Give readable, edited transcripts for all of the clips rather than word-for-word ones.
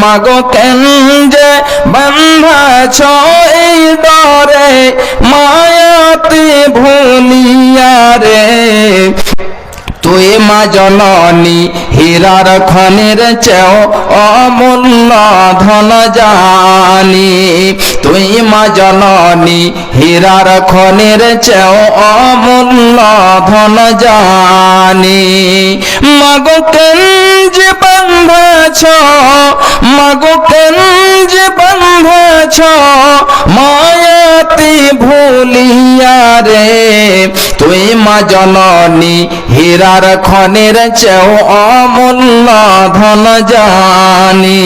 মাগো কেন যে বাঁধাছ এই ডরে মায়াতে ভুলিয়া রে। তুই মা জননী হীরার খনির চেয়েও অমূল্য ধন জানি। তুই মা জননী হীরার খনির চেয়েও অমূল্য ধন জানি। মাগো কেন যে বাঁধাছ, মাগো কেন যে বাঁধাছ মায়াতে ভুলিয়া রে। তুই মা জননী হীরার খনির চেয়েও অমূল্য ধন জানি।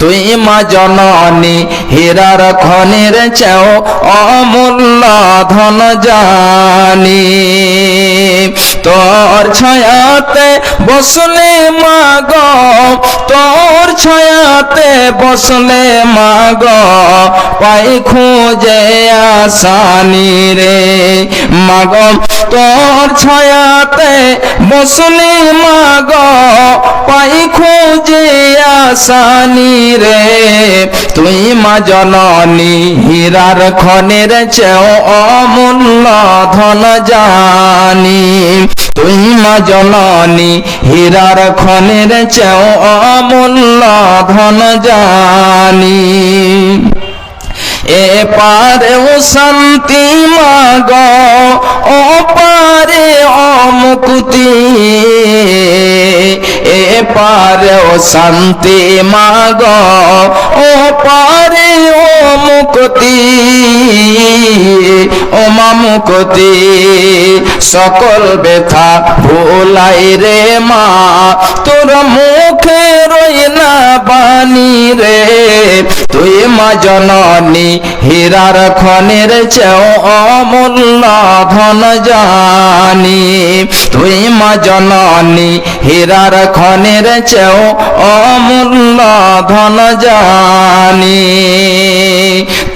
তুই মা জননী হীরার খনির চেয়েও অমূল্য ধন জানি। তোর ছায়াতে বসলে মাগো, তোর ছায়াতে বসলে মাগো পাই খুঁজে আসানি রে। মাগো তোর ছায়াতে বসলে মাগো পাই খুঁজে আসানি রে। তুই মা জননী হীরার খনির চেয়েও অমূল্য ধন জানি। তুই মা জননী হীরার খনির চেয়েও অমূল্য ধন জানি। এপারেও শান্তি মাগো, ওপারে অমুক্তি। এপারেও শান্তি মাগো, ওপারে অমুক্তি। ও মা মুক্তি সকল ব্যথা ভোলাই রে মা, তোর মুখে রই না বাণী রে। তুই মা জননী হীরার খনির চেয়েও অমূল্য ধন জানি। তুই মা জননী হীরার খনির চেয়েও অমূল্য ধন জানি।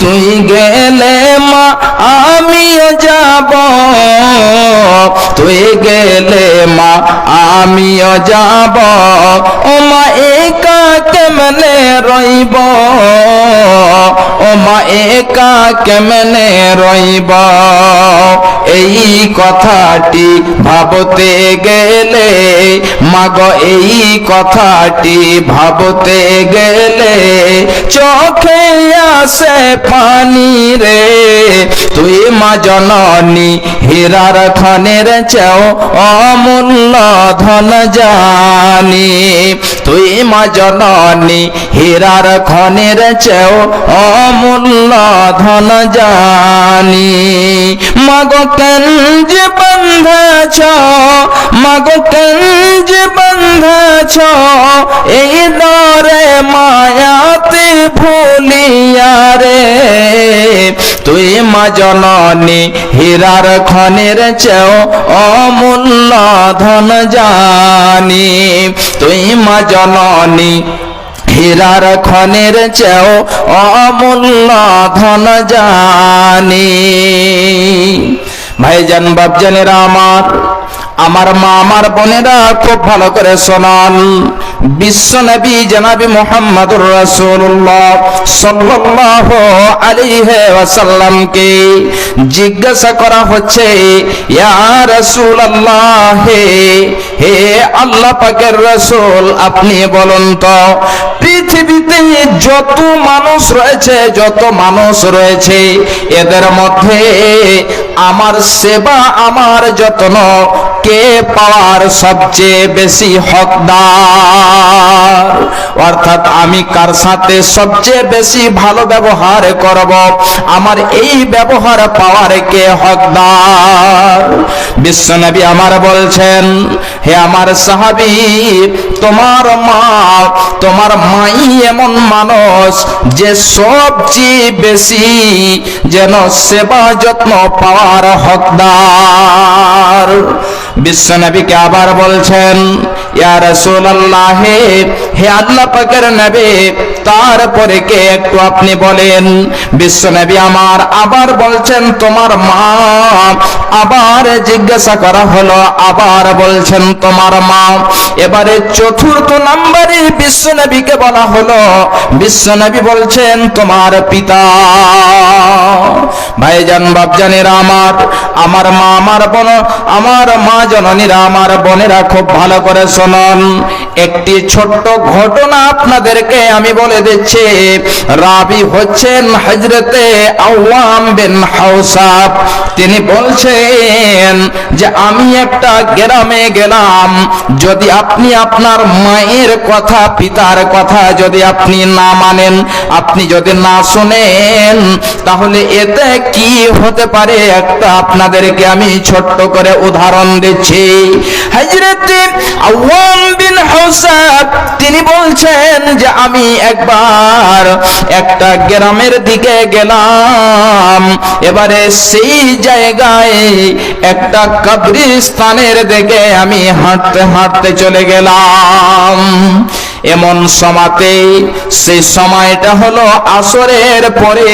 তুই গেলে মা আমিও যাব, তুই গেলে মা আমিও যাব। ও মা একা কেমনে রইব, ও মা একা কেমনে রইব। এই কথাটি ভাবতে গেলে মাগো, এই কথাটি ভাবতে গেলে চোখে আসে পানি রে। তুই মা জননী হীরার খনির চেয়েও অমূল্য ধন জানি। তুই মা জননী হীরার খনির চেয়েও অমূল্য ধন জানি। মাগো কেন যে বাঁধাছ, মাগো কেন যে বাঁধাছ এই ডরে মায়াতে ভুলিয়া রে। তুই মা জননী হীরার খনির চেয়েও অমূল্য ধন জানি। তুই মা জননী হীরার খনির চেয়েও অমূল্য ধন জানি। ভাইজান বাপজানেরা আমার, আমার মা আমার বোনেরা খুব ভালো করে শোনান। বিশ্ব নবী জনাবি মুহাম্মদুর রাসূলুল্লাহ সাল্লাল্লাহু আলাইহি ওয়াসাল্লামকে জিজ্ঞাসা করা হচ্ছে, ইয়া রাসূলুল্লাহ, হে আল্লাহ পাকের রাসূল, আপনি বলুন তো পৃথিবীতে যত মানুষ রয়েছে, যত মানুষ রয়েছে এদের মধ্যে আমার সেবা আমার যত্ন কে পাওয়ার সবচেয়ে বেশি হকদার? অর্থাৎ আমি কার সাথে সবচেয়ে বেশি ভালো ব্যবহার করব, আমার এই ব্যবহার পাওয়ার কে হকদার? বিশ্বনবী আমার বলছেন, হে আমার সাহাবী, তোমার মা, তোমার মাই এমন মানুষ যে সবচেয়ে বেশি যেন সেবা যত্ন পাওয়ার হকদার। বিশ্বনবীকে আবার বলছেন, ইয়া রাসূলুল্লাহ, হে আল্লাহ পাকের নবী, তারপরে কে একটু আপনি বলেন। বিশ্বনবী আমার আবার বলছেন তোমার মা। আবার জিজ্ঞাসা করা হলো, আবার বলছেন তোমার মা। এবারে চতুর্থ নম্বরে বিশ্বনবীকে বলা হলো, বিশ্বনবী বলছেন তোমার পিতা। ভাইজান বাপজানেরা আমার, আমার মা, আমার বোন, আমার মা জননীরা, আমার বোনেরা, খুব ভালো করে শুনুন। একটি ছোট্ট ঘটনা আপনাদেরকে আমি বলে দিচ্ছি। রাবি হচ্ছেন হযরতে আওয়াম বিন হাওসাব। তিনি বলছেন যে আমি একটা গ্রামে গেলাম, যদি আপনি আপনার মায়ের কথা, পিতার কথা যদি আপনি না মানেন, আপনি যদি না শুনেন, তাহলে এতে কি হতে পারে একটা আপনাদেরকে আমি ছোট্ট করে উদাহরণ দিচ্ছি। হযরতে আওয়াম বিন হাওসাব তিনি বলছেন যে আমি একবার একটা গ্রামের দিকে গেলাম, এবারে সেই জায়গায় একটা কবরস্থানের দিকে আমি হাঁটতে হাঁটতে চলে গেলাম। এমন সময়তে, সেই সময়টা হলো আসরের পরে,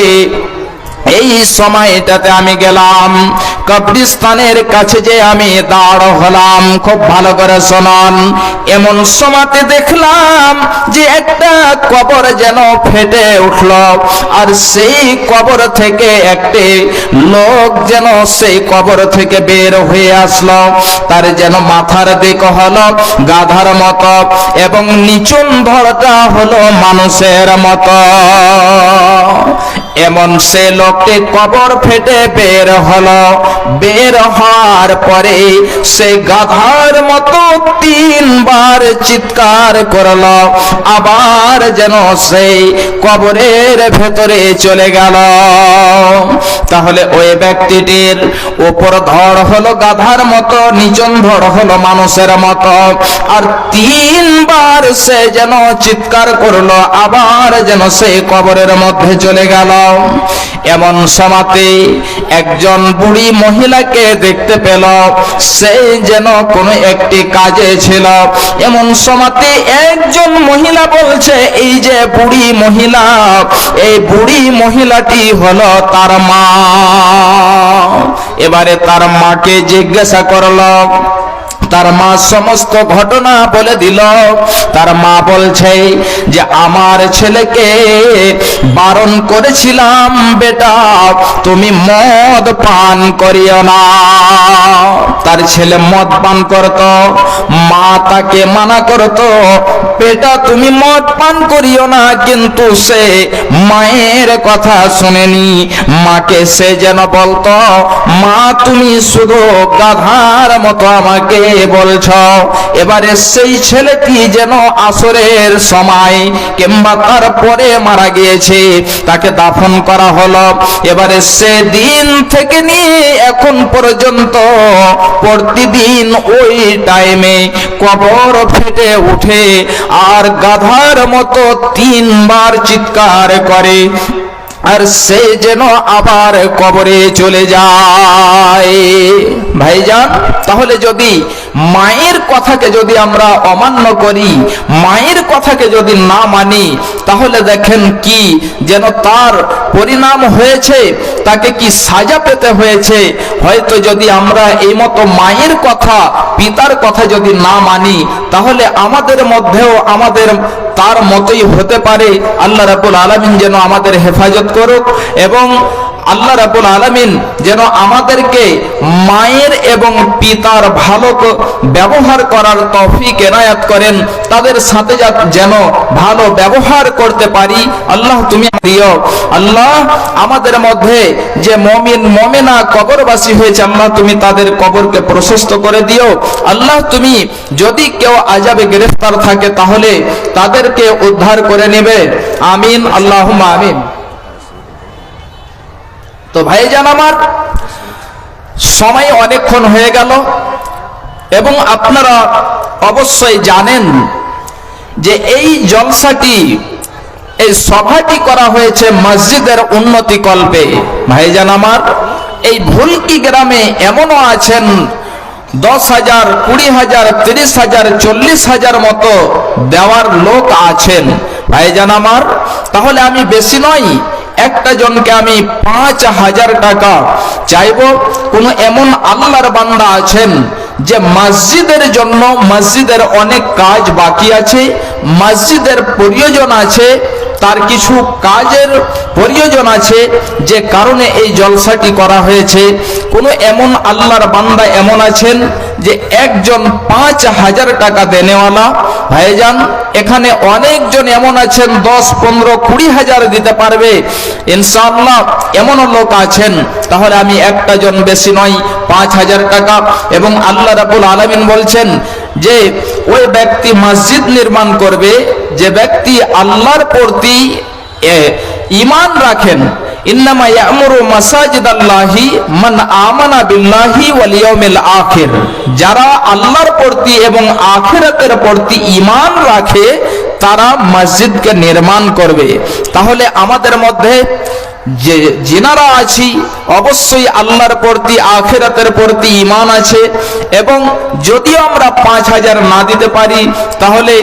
এই সময়টাতে আমি গেলাম কবরস্থানের কাছে, যে আমি দাঁড় হলাম। খুব ভালো করে শুনুন। এমন সময়তে দেখলাম যে একটা কবর যেন ফেটে উঠল, আর সেই কবর থেকে একটি লোক যেন সেই কবর থেকে বের হয়ে আসলো। তার যেন মাথার দিক হলো গাধার মতো এবং নিচুন ধরটা হলো মানুষের মতো। এমন সে লোকটি কবর ফেটে বের হলো। বের হওয়ার পরে সে গাধার মতো 3 বার চিৎকার করলো, আবার যেন সেই কবরের ভেতরে চলে গেল। তাহলে ওই ব্যক্তিটির উপর ধড় হলো গাধার মতো, নিচন ধড় হলো মানুষের মতো, আর 3 বার সে যেন চিৎকার করলো, আবার যেন সেই কবরের মধ্যে চলে গেল। এমন সময়তে একজন বুড়ি মহিলাকে দেখতে পেল, সে যেন কোনো একটি কাজে ছিল। এমন সময়তে একজন মহিলা বলছে, এই যে বুড়ি মহিলা, এই বুড়ি মহিলাটি হলো তার মা। এবারে তার মাকে জিজ্ঞাসা করলো, তার মা সমস্ত ঘটনা বলে দিল। তার মা বলছে যে আমার ছেলেকে বারণ করেছিলাম, বেটা তুমি মদ পান করিও না। তার ছেলে মদ পান করত, মা তাকে মানা করত, বেটা তুমি মদ পান করিও না, কিন্তু সে মায়ের কথা শুনেনি। মাকে সে যেন বলতো, মা তুমি শুধু গাধার মতো আমাকে বলছ। এবারে সেই ছেলেটি যেন আসরের সময় কিংবা তারপরে মারা গিয়েছে, তাকে দাফন করা হলো। এবারে সেদিন থেকে নিয়ে এখন পর্যন্ত প্রতিদিন ওই টাইমে কবর ফেটে উঠে আর গাধার মতো 3 বার চিৎকার করে, আর সে যেন আবার কবরে চলে যায়। ভাইজান, তাহলে যদি মায়ের কথাকে যদি আমরা অমান্য করি, মায়ের কথাকে যদি না মানি, তাহলে দেখেন কি যেন তার পরিণাম হয়েছে, তাকে কি সাজা পেতে হয়েছে। হয়তো যদি আমরা এই মতো মায়ের কথা, পিতার কথা যদি না মানি, তাহলে আমাদের মধ্যেও আমাদের তার মতোই হতে পারে। আল্লাহ রাব্বুল আলামিন যেন আমাদের হেফাজত করুক এবং আল্লাহ রাব্বুল আলামিন যেন আমাদেরকে মায়ের এবং পিতার ভালো ব্যবহার করার তৌফিক এনায়াত করেন, তাদের সাথে যেন ভালো ব্যবহার করতে পারি। আল্লাহ তুমি দিও। আল্লাহ আমাদের মধ্যে যে মুমিন মুমিনা কবরবাসী হয়েছে, আল্লাহ তুমি তাদের কবরকে প্রশস্ত করে দিও। আল্লাহ তুমি যদি কেউ আযাবে গ্রেফতার থাকে, তাহলে তাদেরকে উদ্ধার করে নেবে। আমিন, আল্লাহুম্মা আমিন। তো ভাইজান আমার, সময় অনেকক্ষণ হয়ে গেল এবং আপনারা অবশ্যই জানেন যে এই জলসাটি, এই সভাটি করা হয়েছে মসজিদের উন্নতি কল্পে। ভাইজান আমার, এই ভুলকি গ্রামে এমনও আছেন 10,000, 20,000, 30,000, 40,000 মতো দেওয়ার লোক আছেন ভাইজান আমার, তাহলে আমি বেশি নয়, একটা জনকে আমি 5,000 টাকা চাইব। কোন এমন আল্লাহর বান্দা আছেন যে মসজিদের জন্য, মসজিদের অনেক কাজ বাকি আছে, মসজিদের প্রয়োজন আছে, তার কিছু কাজের প্রয়োজন আছে, যে কারণে এই জলসাটি করা হয়েছে। কোন এমন আল্লাহর বান্দা এমন আছেন যে একজন 5,000 টাকা দেনেওয়ালা? ভাইজান এখানে অনেকজন এমন আছেন 10, 15, 20,000 দিতে পারবে ইনশাআল্লাহ, এমন লোক আছেন। তাহলে আমি একটা জন বেশি নয়, 5,000 টাকা। এবং আল্লাহ রাব্বুল আলামিন বলছেন যে ওই ব্যক্তি মসজিদ নির্মাণ করবে যে ব্যক্তি আল্লাহর প্রতি ঈমান রাখেন। ইন্নামা ইয়ামুরু মাসাজিদাল্লাহি মান আমানা বিল্লাহি ওয়াল ইয়াউমিল আখির, যারা আল্লাহর প্রতি এবং আখিরাতের প্রতি ঈমান রাখে তারা মসজিদকে নির্মাণ করবে। তাহলে আমাদের মধ্যে যে যিনারা আছি অবশ্যই আল্লাহর প্রতি আখিরাতের প্রতি ঈমান আছে, এবং যদিও আমরা 5,000 না দিতে পারি তাহলে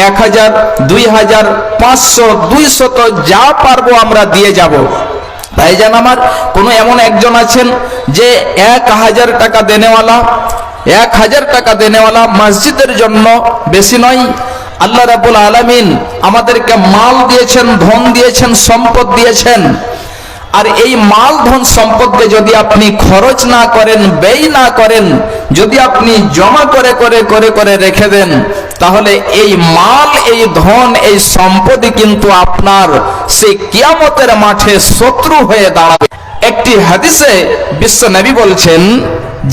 1,000, 2,000, 500, 200 যা পারবো আমরা দিয়ে যাব। ভাইজান আমার কোনো এমন একজন আছেন যে 1,000 টাকা দেনেওয়ালা, 1,000 টাকা দেনেওয়ালা মসজিদের জন্য, বেশি নয়। আল্লাহ রাব্বুল আলামিন আমাদেরকে মাল দিয়েছেন, ধন দিয়েছেন, সম্পদ দিয়েছেন, আর এই মাল ধন সম্পদকে যদি আপনি খরচ না করেন, ব্যয় না করেন, যদি আপনি জমা করে করে করে করে রেখে দেন, তাহলে এই মাল, এই ধন, এই সম্পদই কিন্তু আপনার সেই কিয়ামতের মাঠে শত্রু হয়ে দাঁড়াবে। একটি হাদিসে বিশ্ব নবী বলছেন,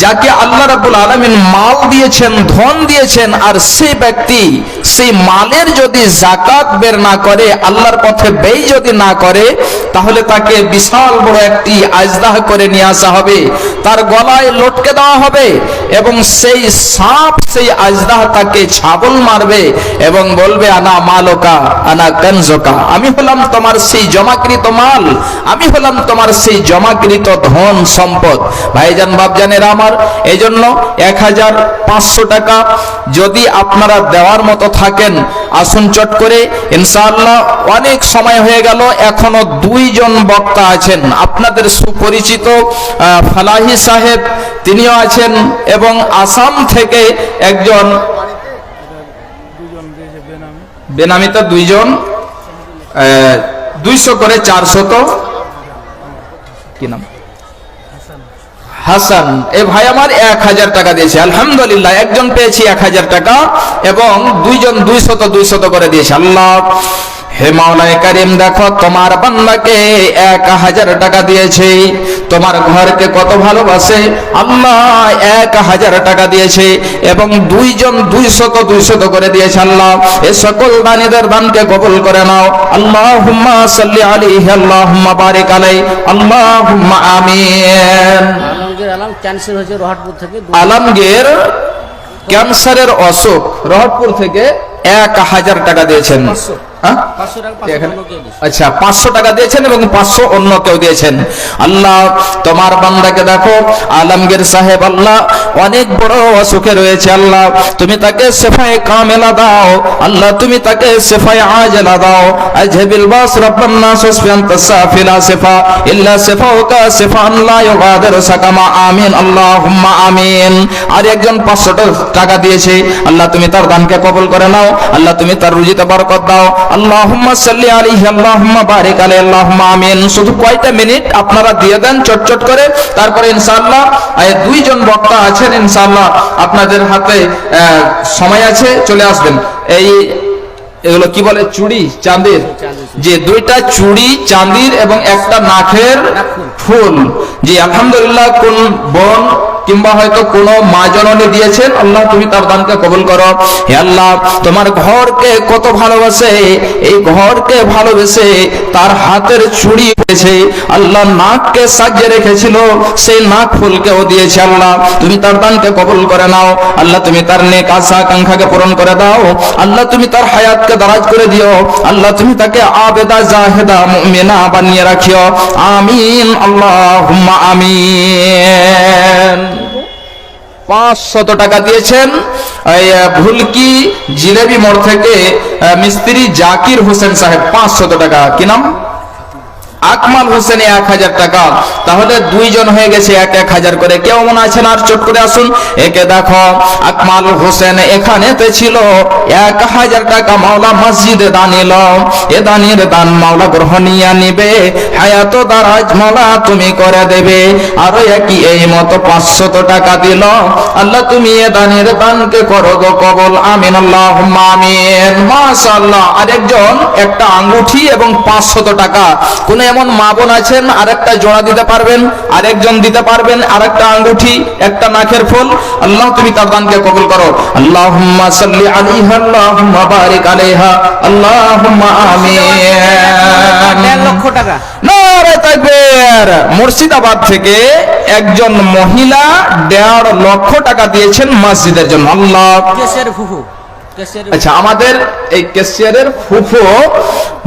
যাকে আল্লাহ রাব্বুল আলামিন মাল দিয়েছেন, ধন দিয়েছেন, আর সেই ব্যক্তি সেই মালের যদি যাকাত বের না করে, আল্লাহর পথে ব্যয় যদি না করে, তাহলে তাকে বিশাল বড় একটি আজদাহ করে নিয়ে আসা হবে, তার গলায় লটকে দেওয়া হবে, এবং সেই সাপ, সেই আজদাহ তাকে ছাগল মারবে এবং বলবে আনা মালকা আনা কনজকা, আমি হলাম তোমার সেই জমাকৃত মাল, আমি হলাম তোমার সেই জমাকৃত ধন সম্পদ। ভাইজান বাপজানেরা আমার, এই জন্য 1,500 টাকা যদি আপনারা দেওয়ার মতো থাকেন, আসুন চট করে ইনশাআল্লাহ। অনেক সময় হয়ে গেল, এখনো 2 জন বক্তা আছেন আপনাদের সুপরিচিত, ফালাহি সাহেব তিনিও আছেন, এবং আসাম থেকে একজন বেনামিতে 2 জন, 200 করে 400, কি নাম, হাসান। এ ভাই আমার 1,000 টাকা দিয়েছে, আলহামদুলিল্লাহ। একজন পেয়েছি 1,000 টাকা এবং 2 জন 200 করে দিয়েছে। আল্লাহ হে মাওলায়ে কারীম, দেখো তোমার বান্দাকে 1,000 টাকা দিয়েছে, তোমার ঘরকে কত ভালোবাসে আল্লাহ, 1,000 টাকা দিয়েছে এবং 2 জন 200 করে দিয়েছে। আল্লাহ এ সকল দানীদের দানকে কবুল করে নাও। আল্লাহুম্মা সাল্লি আলাইহি, আল্লাহুম্মা বারিক আলাইহি, আল্লাহুম্মা আমিন। আলমগীর ক্যান্সারের অসুখ, রহটপুর থেকে 1,000 টাকা দিয়েছেন। আচ্ছা, 500 টাকা দিয়েছেন এবং 500 অন্য কেউ দিয়েছেন। আল্লাহ তোমার বান্দাকে দেখো, আলমগীর সাহেব আল্লাহ অনেক বড় অসুখে রয়েছে, আল্লাহ তুমি তাকে শিফায়ে কামেলা দাও, আল্লাহ তুমি তাকে শিফায়ে আজলা দাও। আজহিবিল বাস রাব্বান নাস ওয়াসফিয়ান তাসাফিলা শিফা ইল্লা শিফাউকা শিফান লা ইউগাদিরু সাকামা, আমিন আল্লাহুম্মা আমিন। আর একজন 500 টাকা দিয়েছে, আল্লাহ তুমি তার দানকে কবুল করে নাও, আল্লাহ তুমি তার রুজিতে বরকত দাও। আল্লাহুম্মা সাল্লি আলাইহি, আল্লাহুম্মা বারিক আলাইহি, আল্লাহুম্মা আমিন। শুধু কয়টা মিনিট আপনারা দিয়ে দেন চটচট করে, তারপরে ইনশাআল্লাহ 2 জন বক্তা আছেন, ইনশাআল্লাহ আপনাদের হাতে সময় আছে, চলে আসবেন। এগুলো কি বলে, চুড়ি চাঁদির, যে 2টা চুড়ি চাঁদির এবং একটা নাকের ফুল। জি আলহামদুলিল্লাহ, কোন বোন কিংবা হয়তো কোন মা জননী দিয়েছেন, আল্লাহ তুমি তার দানকে কবুল করো। হে আল্লাহ তোমার ঘরকে কত ভালোবাসে, এই ঘরকে ভালোবেসে তার হাতের চুড়ি পেয়েছে, আল্লাহ নাককে সাজিয়ে রেখেছিল, সেই নাক ফুলকেও দিয়েছে। আল্লাহ তুমি তার দানকে কবুল করে নাও, আল্লাহ তুমি তার নেক আশা আকাঙ্ক্ষাকে পূরণ করে দাও, আল্লাহ তুমি তার হায়াতকে দারাজ করে দিও, আল্লাহ তুমি তাকে আবেদা জাহেদা মুমিনা বানিয়ে রাখিও, আমিন আল্লাহুম্মা আমিন। 500 টাকা দিয়েছেন এই ভুলকি জিলেবি মোড় থেকে মিস্ত্রি জাকির হোসেন সাহেব 500 টাকা। কি নাম? আকমাল হোসেন 1000 টাকা। তাহলে দুইজন হয়ে গেছে 1000 করে। কেউ মনে আছেন আর চট করে আসুন। একে দেখো, আকমাল হোসেন এখানেতে ছিল 1000 টাকা মাওলা মসজিদে দানিল। এ দানের দান মাওলা গ্রহণীয় নিবে, হায়াত দারাজ মাওলা তুমি করে দেবে। আর একই এই মতো 500 টাকা দিল। আল্লাহ তুমি এ দানের দানকে করো গো কবুল, আমিন আল্লাহুম্মা আমিন। মাশাআল্লাহ। আরেকজন একটা আঙ্গুঠি এবং 500 টাকা। কোন এমন মা বোন আছেন আরেকটা জোড়া দিতে পারবেন? আরেকজন দিতে পারবেন আরেকটা আঙ্গুঠি, একটা নাকের ফুল? আল্লাহ তুমি তার দানকে কবুল করো। আল্লাহুম্মা সাল্লি আলাইহা, আল্লাহুম্মা বারিক আলাইহা, আল্লাহুম্মা আমিন। 1.5 লক্ষ টাকা। নারে তাকবীর। মুর্শিদাবাদ থেকে একজন মহিলা 1.5 লক্ষ টাকা দিয়েছেন মসজিদের জন্য। আল্লাহ। কেশের ফুফু, কেশের। আচ্ছা, আমাদের এই কেশিয়ারের ফুফু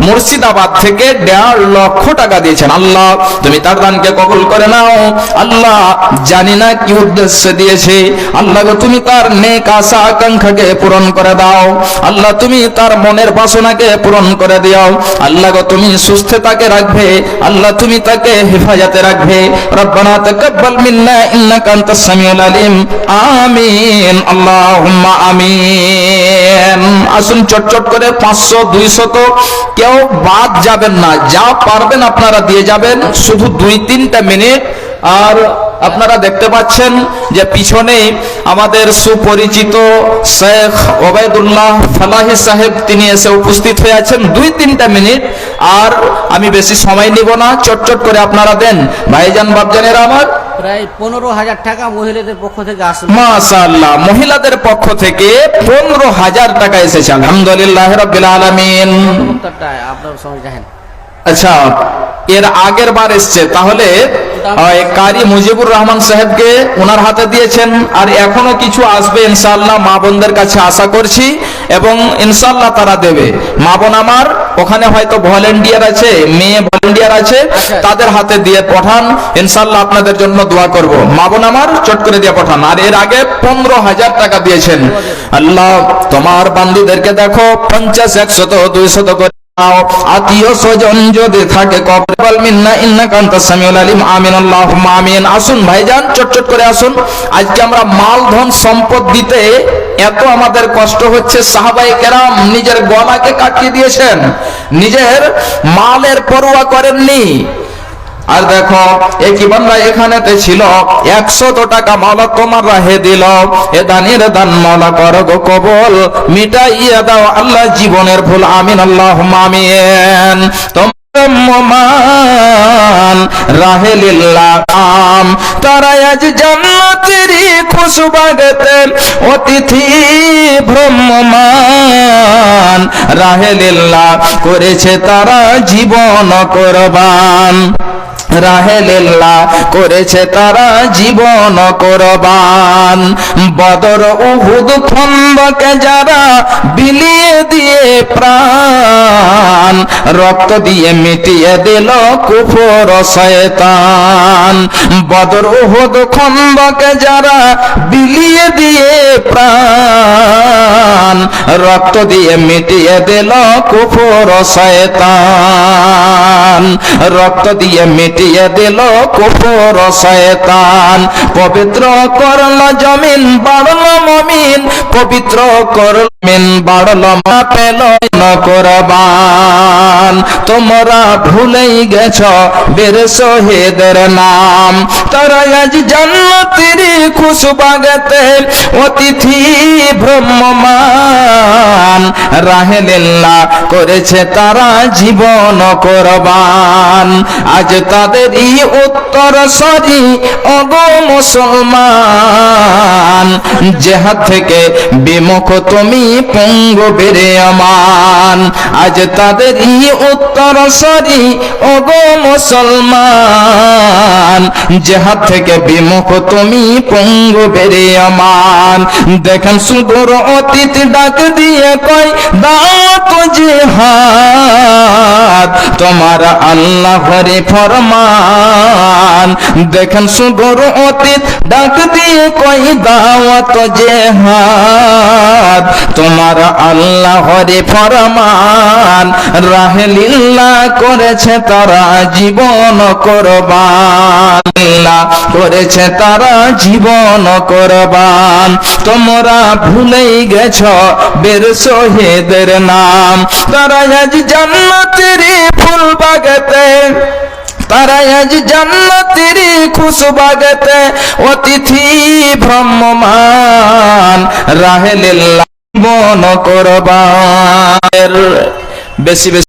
মুর্শিদাবাদ থেকে 1.5 লক্ষ টাকা দিয়েছেন। আল্লাহ তুমি তার দানকে কবুল করে নাও। আল্লাহ জানি না কি উদ্দেশ্যে দিয়েছে, আল্লাহ গো তুমি তার নেক আশা আকাঙ্ক্ষাকে পূরণ করে দাও। আল্লাহ তুমি তার মনের বাসনাকে পূরণ করে দিও। আল্লাহ গো তুমি সুস্থতাকে রাখবে, আল্লাহ তুমি তাকে হেফাজতে রাখবে। রব্বানা তাকাব্বাল মিন্না ইন্নাকা আনতাস সামিউল আলিম। আমিন আল্লাহুম্মা আমিন। আসুন চটচট করে 500 200 তো কেউ বাদ যাবেন না, যা পারবেন আপনারা দিয়ে যাবেন, শুধু 2-3টা মিনিট। আর আপনারা দেখতে পাচ্ছেন যে পিছনে আমাদের সুপরিচিত শেখ ওবায়দুল্লাহ ফালাহি সাহেব তিনি এসে উপস্থিত হয়ে আছেন। 2-3টা মিনিট, আর আমি বেশি সময় নিব না, চটচট করে আপনারা দেন। ভাইজান বাপজানেরা আমার, প্রায় 15,000 টাকা মহিলাদের পক্ষ থেকে আসবে। মাশাআল্লাহ, মহিলাদের পক্ষ থেকে 15,000 টাকা এসেছে। আলহামদুলিল্লাহ রাব্বিল আলামিন। আপনার সঙ্গে দেখেন। আচ্ছা, এর আগের বার এসছে, তাহলে কারি মুজিবুর রহমান সাহেবকে ওনার হাতে দিয়েছেন। আর এখনো কিছু আসবে ইনশাআল্লাহ, মা বোনদের কাছে আশা করছি, এবং ইনশাআল্লাহ তারা দেবে। মা বোন আমার ওখানে হয়তো ভলেন্টিয়ার আছে, মেয়ে ভলেন্টিয়ার আছে, তাদের হাতে দিয়ে পাঠান, ইনশাআল্লাহ আপনাদের জন্য দোয়া করব। মা বোন আমার চট করে দিয়ে পাঠান। আর এর আগে 15,000 টাকা দিয়েছেন। আল্লাহ তোমার বান্দীদেরকে দেখো 50, 100, 200 করে আত্মীয় স্বজন যদি থাকে কবুল মিন্না ইন্নাকা আনতাস সামিউল আলিম। আমিন আল্লাহুম্মা আমিন। আসুন ভাইজান চটচট করে আসুন। আজকে আমরা মাল ধন সম্পদ দিতে এত আমাদের কষ্ট হচ্ছে, সাহাবায়ে কেরাম নিজের গলাকে কাটিয়ে দিয়েছেন, নিজের মালের পরোয়া করেননি। আর দেখো একই বান্দা এখানেতে ছিল 100 টাকা মাওলা তোমার রাহে দিল। এ দানের দান মাওলা করো গো কবুল, মিটাইয়া দাও আল্লাহ জীবনের ভুল। আমিন আল্লাহুম্মা আমিন। মান রাহে লিল্লাহ কাম তারা আজ জান্নাতেরই খুশবাগতে অতিথি ভ্রমমান রাহে লিল্লাহ করেছে তারা জীবন কুরবান। রাহে লিল্লাহ করেছে তারা জীবন কুরবান। বদর উহুদ খন্দকে যারা বিলিয়ে দিয়ে প্রাণ, রক্ত দিয়ে মিটিয়ে দিল কুফর শয়তান। বদর উহুদ খন্দকে যারা বিলিয়ে দিয়ে প্রাণ, রক্ত দিয়ে মিটিয়ে দিল কুফর শয়তান। রক্ত দিয়ে মিটিয়ে দিল কুফর শয়তান। পবিত্র করল জমিন বাড়ল মুমিন, পবিত্র করল জমিন বাড়ল মা পেল কুরবান। তোমরা ভুলেই গেছ বীর শহীদের নাম, তারা আজ জান্নাতের খুশবাগতে অতিথি ভ্রমমান। রাহে লিল্লাহ করেছে তারা জীবন কুরবান। আজ তাদেরই উত্তর সরি ওগো মুসলমান, জেহাদ থেকে বিমুখ তুমি পঙ্গু বেরে আমান। আজ তাদেরই উত্তর সরি ওগো মুসলমান, জেহাদ থেকে বিমুখ তুমি পঙ্গু বেরে আমান। দেখেন সুদূর অতীত ডাক দিয়ে কয় দাও তো জেহাদ, তোমার আল্লাহরে ফরমান। দেখেন সুদূর অতীত ডাক দিয়ে কই দাওয়াত জেহাদ, তোমার আল্লাহরে ফরমান। রাহে লিল্লাহ করেছে তারা জীবন কোরবান, আল্লাহ করেছে তারা জীবন কোরবান। তোমরা ভুলেই গেছ বীর শহীদের নাম, তারা আজ জান্নাতের ফুল বাগাতে, তারা আজ জান্নাতের খুশবাগাতে অতিথি ভ্রমমান। রাহে লিল্লাহ জীবন কোরবান। বেশি বেশি